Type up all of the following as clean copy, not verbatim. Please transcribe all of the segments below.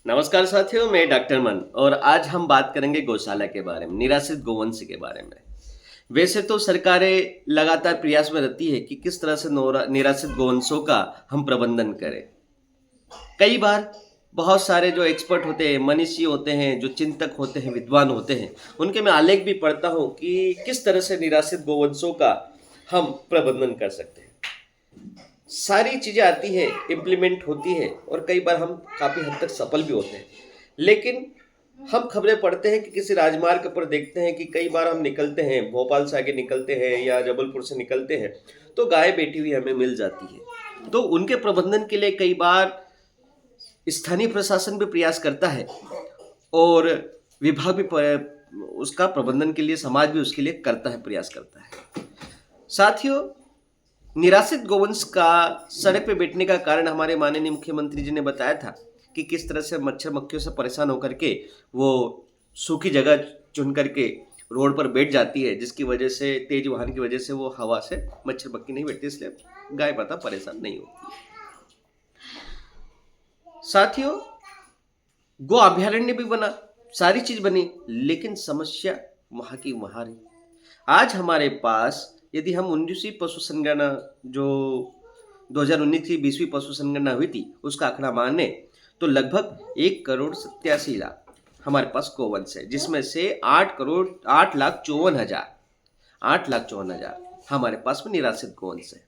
नमस्कार साथियों, मैं डॉक्टर मन और आज हम बात करेंगे गौशाला के बारे में, निराश्रित गोवंश के बारे में। वैसे तो सरकारें लगातार प्रयास में रहती है कि किस तरह से निराश्रित गोवंशों का हम प्रबंधन करें। कई बार बहुत सारे जो एक्सपर्ट होते हैं, मनीषी होते हैं, जो चिंतक होते हैं, विद्वान होते हैं, उनके मैं आलेख भी पढ़ता हूँ कि किस तरह से निराश्रित गोवंशों का हम प्रबंधन कर सकते हैं। सारी चीज़ें आती है, इम्प्लीमेंट होती है और कई बार हम काफ़ी हद तक सफल भी होते हैं। लेकिन हम खबरें पढ़ते हैं कि किसी राजमार्ग पर देखते हैं कि कई बार हम निकलते हैं, भोपाल से आगे निकलते हैं या जबलपुर से निकलते हैं, तो गाय बैठी हुई हमें मिल जाती है। तो उनके प्रबंधन के लिए कई बार स्थानीय प्रशासन भी प्रयास करता है और विभाग भी उसका प्रबंधन के लिए, समाज भी उसके लिए करता है, प्रयास करता है। साथियों, निराश्रित गोवंश का सड़क पे बैठने का कारण हमारे माननीय मुख्यमंत्री जी ने बताया था कि किस तरह से मच्छर मक्खियों से परेशान होकर के वो सूखी जगह चुन करके रोड पर बैठ जाती है, जिसकी वजह से तेज वाहन की वजह से वो हवा से मच्छर मक्खी नहीं बैठती, इसलिए गाय माता परेशान नहीं होती है। साथियों, गो अभ्यारण्य भी बना, सारी चीज बनी, लेकिन समस्या वहां की वहां रही। आज हमारे पास यदि हम 19वीं पशु संगणना जो 2019 की 20वीं पशु संगणना हुई थी उसका आंकड़ा माने तो लगभग 1,87,00,000 हमारे पास गोवंश है, जिसमें से 8,54,000 हमारे पास में निराश्रित गोवंश है।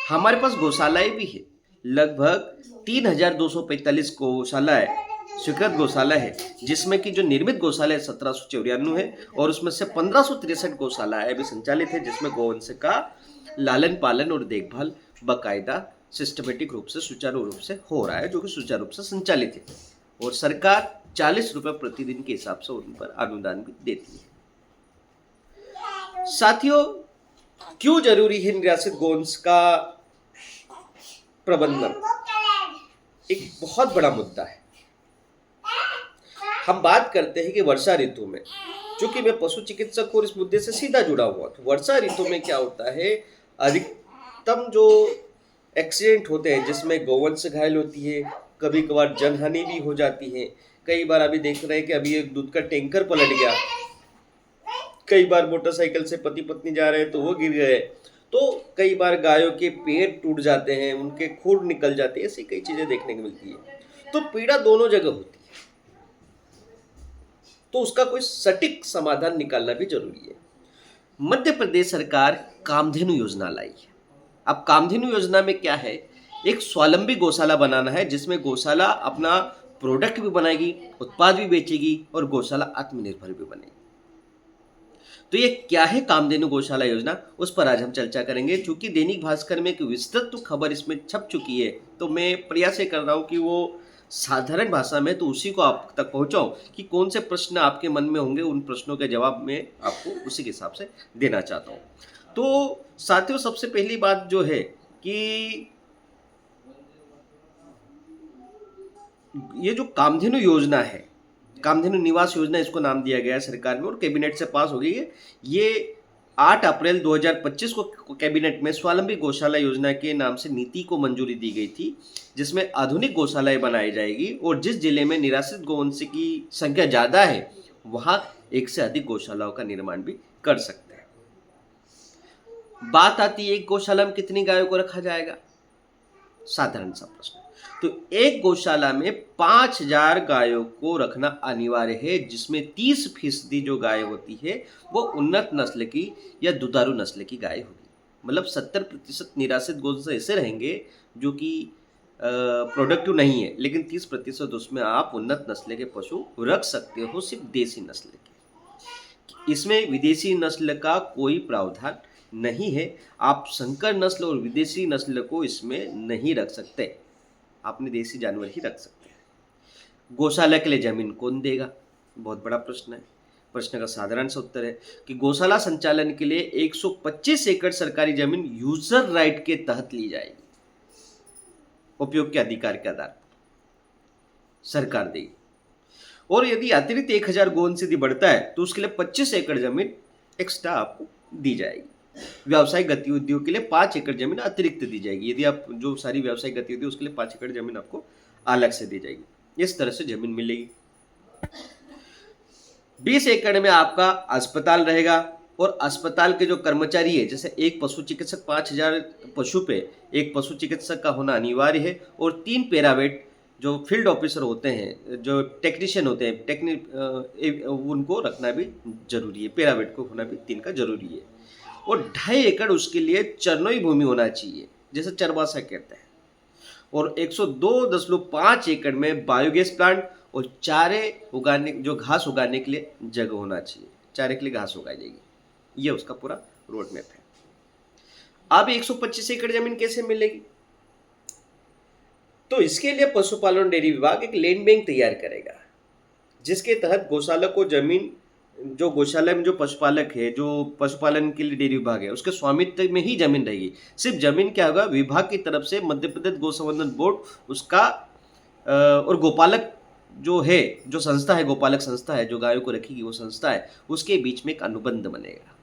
हमारे पास गौशालाएं भी है, लगभग 3,245 गौशालाएं स्वीकृत गौशाला है, जिसमें कि जो निर्मित गौशाला है 1794 है और उसमें से 1563 गौशालाएं अभी संचालित है, जिसमें गौवंश का लालन पालन और देखभाल बकायदा सिस्टमेटिक रूप से, सुचारू रूप से हो रहा है, जो कि सुचारू रूप से संचालित है और सरकार 40 रुपए प्रतिदिन के हिसाब से उन पर अनुदान भी देती है। साथियों, क्यों जरूरी है निराश्रित गोवंश का प्रबंधन? एक बहुत बड़ा मुद्दा है। हम बात करते हैं कि वर्षा ऋतु में, चूंकि मैं पशु चिकित्सक हूँ और इस मुद्दे से सीधा जुड़ा हुआ, तो वर्षा ऋतु में क्या होता है, अधिकतम जो एक्सीडेंट होते हैं जिसमें गौवंश घायल होती है, कभी कभार जनहानि भी हो जाती है। कई बार अभी देख रहे हैं कि अभी एक दूध का टैंकर पलट गया, कई बार मोटरसाइकिल से पति पत्नी जा रहे हैं तो वो गिर गए, तो कई बार गायों के पेट टूट जाते हैं, उनके खूर निकल जाते हैं, ऐसी कई चीजें देखने को मिलती है। तो पीड़ा दोनों जगह होती है, तो उसका कोई सटीक समाधान निकालना भी जरूरी है। मध्य प्रदेश सरकार कामधेनु योजना लाई है। अब कामधेनु योजना में क्या है, एक स्वावलंबी गौशाला बनाना है, जिसमें गौशाला अपना प्रोडक्ट भी बनाएगी, उत्पाद भी बेचेगी और गौशाला आत्मनिर्भर भी बनेगी। तो ये क्या है कामधेनु गौशाला योजना, उस पर आज हम चर्चा करेंगे। चूंकि दैनिक भास्कर में एक विस्तृत खबर इसमें छप चुकी है, तो मैं प्रयास ये कर रहा हूँ कि वो साधारण भाषा में तो उसी को आप तक पहुंचाऊं कि कौन से प्रश्न आपके मन में होंगे, उन प्रश्नों के जवाब मैं आपको उसी के हिसाब से देना चाहता हूं। तो साथियों, सबसे पहली बात जो है कि ये जो कामधेनु योजना है, कामधेनु निवास योजना इसको नाम दिया गया है सरकार में और कैबिनेट से पास हो गई है। ये 8 अप्रैल 2025 को कैबिनेट में स्वावलंबी गौशाला योजना के नाम से नीति को मंजूरी दी गई थी, जिसमें आधुनिक गौशालाएं बनाई जाएगी और जिस जिले में निराश्रित गोवंश की संख्या ज्यादा है वहां एक से अधिक गौशालाओं का निर्माण भी कर सकते हैं। बात आती है एक गौशाला में कितनी गायों को रखा जाएगा, साधारण सा प्रश्न। तो एक गौशाला में 5,000 गायों को रखना अनिवार्य है, जिसमें 30% जो गाय होती है वो उन्नत नस्ल की या दुधारू नस्ल की गाय होगी। मतलब 70% निराश्रित गोवंश ऐसे रहेंगे जो कि प्रोडक्टिव नहीं है, लेकिन 30% उसमें आप उन्नत नस्ल के पशु रख सकते हो, सिर्फ देसी नस्ल के। इसमें विदेशी नस्ल का कोई प्रावधान नहीं है। आप संकर नस्ल और विदेशी नस्ल को इसमें नहीं रख सकते, आपने देसी जानवर ही रख सकते हैं। गौशाला के लिए जमीन कौन देगा, बहुत बड़ा प्रश्न है। प्रश्न का साधारण सा उत्तर है कि गौशाला संचालन के लिए 125 एकड़ सरकारी जमीन यूजर राइट के तहत ली जाएगी, उपयोग के अधिकार के आधार पर सरकार देगी। और यदि अतिरिक्त 1,000 गोवंश यदि बढ़ता है तो उसके लिए 25 एकड़ जमीन एक्स्ट्रा आपको दी जाएगी। व्यावसायिक गतिविधियों के लिए 5 एकड़ जमीन अतिरिक्त दी जाएगी। यदि आप जो सारी व्यावसायिक गतिविधि उसके लिए 5 एकड़ जमीन आपको अलग से दी जाएगी। इस तरह से जमीन मिलेगी। 20 एकड़ में आपका अस्पताल रहेगा और अस्पताल के जो कर्मचारी है, जैसे एक पशु चिकित्सक 5,000 पशु पे एक पशु चिकित्सक का होना अनिवार्य है और 3 पैरावेट जो फील्ड ऑफिसर होते हैं, जो टेक्नीशियन होते हैं, उनको रखना भी जरूरी है। पैरावेट को होना भी 3 का जरूरी है। और 2.5 एकड़ उसके लिए चरनोई भूमि होना चाहिए, जैसे चरवासा कहते हैं। और 102.5 एकड़ में बायोगैस प्लांट और चारे उगाने, जो घास उगाने के लिए जगह होना चाहिए, चारे के लिए घास उगाई जाएगी। ये उसका पूरा रोड मैप है। अब 125 एकड़ जमीन कैसे मिलेगी? तो इसके लिए पशुपालन डेयरी विभाग एक लैंड बैंक तैयार करेगा, जिसके तहत गौशाला को जमीन, जो गौशाला में जो पशुपालक है, जो पशुपालन के लिए डेयरी विभाग है, उसके स्वामित्व में ही जमीन रहेगी। सिर्फ जमीन क्या होगा, विभाग की तरफ से मध्य प्रदेश गौ संवर्धन बोर्ड उसका और गोपालक जो है, जो संस्था है, गोपालक संस्था है जो गायों को रखेगी, वो संस्था है, उसके बीच में एक अनुबंध बनेगा।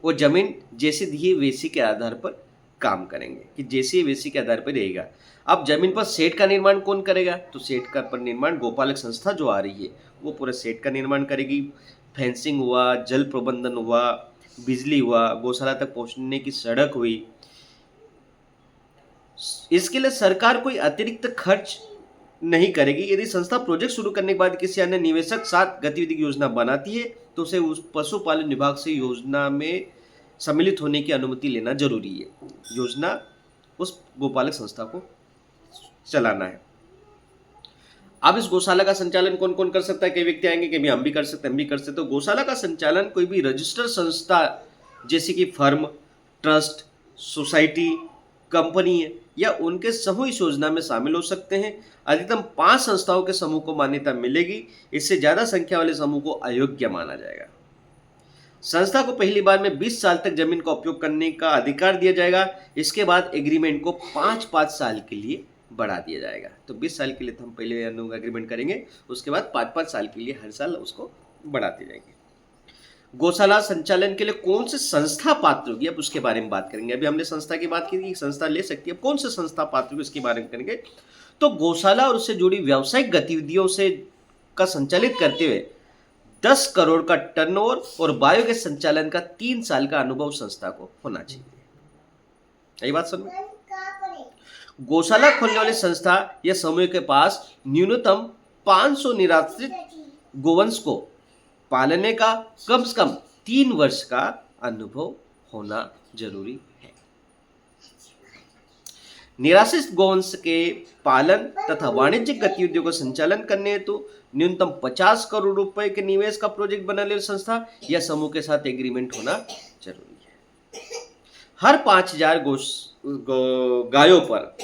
वो जमीन जैसे दिए वैसी के आधार पर काम करेंगे, कि जैसे वैसी के आधार पर रहेगा। अब जमीन पर सेट का निर्माण कौन करेगा? तो सेट का पर निर्माण गोपालक संस्था जो आ रही है वो पूरा सेट का निर्माण करेगी। फेंसिंग हुआ, जल प्रबंधन हुआ, बिजली हुआ, गौशाला तक पहुंचने की सड़क हुई। इसके लिए सरकार कोई अतिरिक्त खर्च नहीं करेगी। यदि संस्था प्रोजेक्ट शुरू करने के बाद किसी अन्य निवेशक साथ गतिविधि की योजना बनाती है तो उसे उस पशुपालन विभाग से योजना में सम्मिलित होने की अनुमति लेना जरूरी है। योजना उस गोपालक संस्था को चलाना है। अब इस गौशाला का संचालन कौन कौन कर सकता है? कई व्यक्ति आएंगे कि भी हम भी कर सकते हैं, हम भी कर सकते हैं। तो गौशाला का संचालन कोई भी रजिस्टर्ड संस्था, जैसे कि फर्म, ट्रस्ट, सोसाइटी, कंपनी है या उनके समूह इस योजना में शामिल हो सकते हैं। अधिकतम 5 संस्थाओं के समूह को मान्यता मिलेगी। इससे ज्यादा संख्या वाले समूह को अयोग्य माना जाएगा। संस्था को पहली बार में 20 साल तक जमीन का उपयोग करने का अधिकार दिया जाएगा। इसके बाद एग्रीमेंट को 5-5 साल के लिए बढ़ा दिया जाएगा। तो 20 साल के लिए तो हम पहले एग्रीमेंट करेंगे, उसके बाद 5-5 साल के लिए हर साल उसको बढ़ाते जाएंगे। गौशाला संचालन के लिए कौन सी संस्था पात्र होगी, अब उसके बारे में बात करेंगे। अभी हमने संस्था की बात की थी, संस्था ले सकती है, अब कौन सी संस्था पात्र होगी इसके बारे में करेंगे। तो गौशाला और उससे जुड़ी व्यावसायिक गतिविधियों से का संचालित करते हुए 10 करोड़ का टर्नओवर और बायोगैस संचालन का 3 साल का अनुभव संस्था को होना चाहिए। यही बात समझ। गौशाला खोलने वाली संस्था या समूह के पास न्यूनतम 500 निराश्रित गोवंश को पालने का कम से कम 3 वर्ष का अनुभव होना जरूरी है। निराश्रित गोवंश के पालन तथा वाणिज्यिक गतिविधियों का संचालन करने हेतु न्यूनतम 50 करोड़ रुपए के निवेश का प्रोजेक्ट बनाने वाली संस्था या समूह के साथ एग्रीमेंट होना जरूरी है। हर 5,000 गायों पर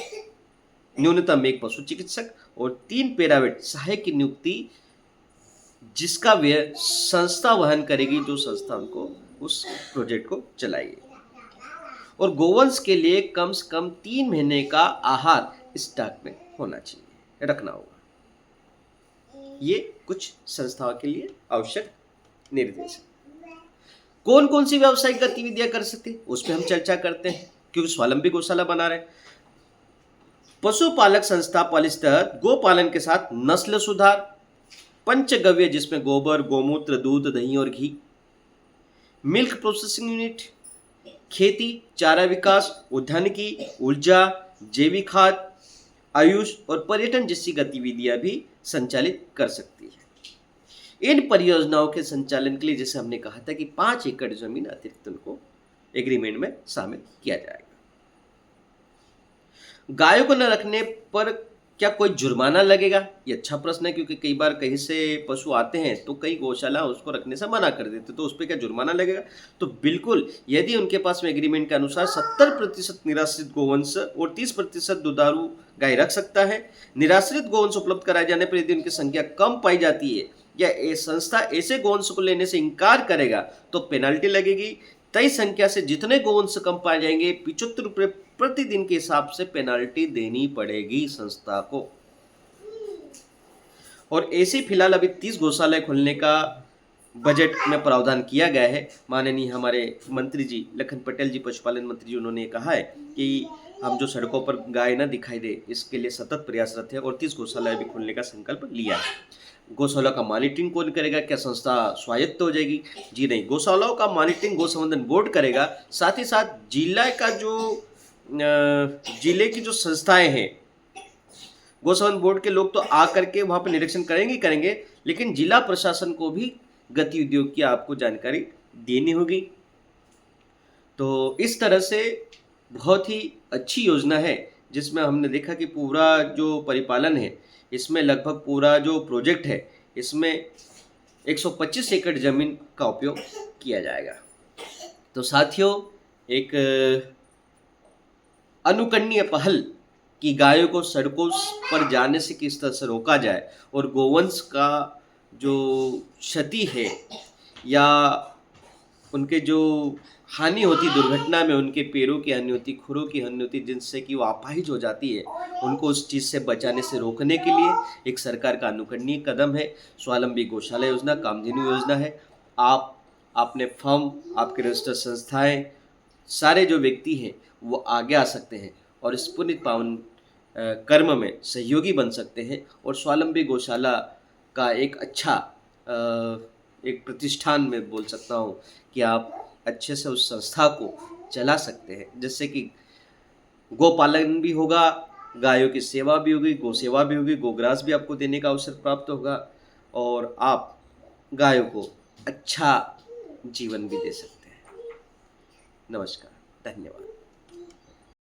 न्यूनतम 1 पशु चिकित्सक और 3 पैरावेट सहायक की नियुक्ति, जिसका व्यय संस्था वहन करेगी, जो संस्था उनको उस प्रोजेक्ट को चलाएगी। और गोवंश के लिए कम से कम 3 महीने का आहार स्टॉक में होना चाहिए, रखना होगा। ये कुछ संस्थाओं के लिए आवश्यक निर्देश है। कौन कौन सी व्यावसायिक गतिविधियां कर सकते हैं उस पर हम चर्चा करते हैं, क्योंकि स्वावलंबी गौशाला बना रहे हैं। पशुपालक संस्था पॉलिसी तहत गो पालन के साथ नस्ल सुधार, पंचगव्य जिसमें गोबर, गोमूत्र, दूध, दही और घी, मिल्क प्रोसेसिंग यूनिट, खेती, चारा विकास, उद्यानिकी, ऊर्जा, जैविक खाद, आयुष और पर्यटन जैसी गतिविधियां भी संचालित कर सकती है। इन परियोजनाओं के संचालन के लिए, जैसे हमने कहा था, कि 5 एकड़ जमीन अतिरिक्त उनको एग्रीमेंट में शामिल किया जाएगा। गायों को न रखने पर क्या कोई जुर्माना लगेगा? ये अच्छा प्रश्न है, क्योंकि कई बार कहीं से पशु आते हैं तो कई गौशाला उसको रखने से मना कर देते, तो उस पर क्या जुर्माना लगेगा? तो बिल्कुल, यदि उनके पास में एग्रीमेंट के अनुसार 70% निराश्रित गोवंश और 30% दुधारू गाय रख सकता है। निराश्रित गोवंश उपलब्ध कराए जाने पर यदि उनकी संख्या कम पाई जाती है या संस्था ऐसे गोवंश को लेने से इंकार करेगा तो पेनाल्टी लगेगी। तय संख्या से जितने गोवंश कम पाए जाएंगे 75 रुपये प्रतिदिन के हिसाब से पेनाल्टी देनी पड़ेगी संस्था को। और ऐसे फिलहाल अभी 30 गौशाला खोलने का बजट में प्रावधान किया गया है। माननीय हमारे मंत्री जी लखन पटेल जी, पशुपालन मंत्री जी, उन्होंने कहा है कि हम जो सड़कों पर गाय ना दिखाई दे, इसके लिए सतत प्रयासरत है और 30 गौशालाएं भी खोलने का संकल्प लिया है। गौशाला का मॉनिटरिंग कौन करेगा? क्या संस्था स्वायत्त हो जाएगी? जी नहीं, गौशालाओं का मॉनिटरिंग गौ संवर्धन बोर्ड करेगा। साथ ही साथ जिले की जो संस्थाएं हैं, गौ संवर्धन बोर्ड के लोग तो आ करके वहाँ पे निरीक्षण करेंगे ही करेंगे, लेकिन जिला प्रशासन को भी गतिविधियों की आपको जानकारी देनी होगी। तो इस तरह से बहुत ही अच्छी योजना है, जिसमें हमने देखा कि पूरा जो परिपालन है, इसमें लगभग पूरा जो प्रोजेक्ट है, इसमें 125 एकड़ ज़मीन का उपयोग किया जाएगा। तो साथियों, एक अनुकरणीय पहल कि गायों को सड़कों पर जाने से किस तरह से रोका जाए और गोवंश का जो क्षति है या उनके जो हानि होती दुर्घटना में, उनके पैरों की हानि होती, खुरों की हानि होती, जिनसे कि वो अपाहिज हो जाती है, उनको उस चीज़ से बचाने से रोकने के लिए एक सरकार का अनुकरणीय कदम है स्वावलंबी गौशाला योजना, कामधेनु योजना है। आप अपने फर्म, आपके रजिस्टर्ड संस्थाएं, सारे जो व्यक्ति हैं वो आगे आ सकते हैं और इस पुनित पावन कर्म में सहयोगी बन सकते हैं और स्वावलंबी गौशाला का एक अच्छा एक प्रतिष्ठान में बोल सकता हूँ कि आप अच्छे से उस संस्था को चला सकते हैं, जिससे कि गोपालन भी होगा, गायों की सेवा भी होगी, गौ सेवा भी होगी, गोग्रास भी आपको देने का अवसर प्राप्त होगा और आप गायों को अच्छा जीवन भी दे सकते हैं। नमस्कार, धन्यवाद।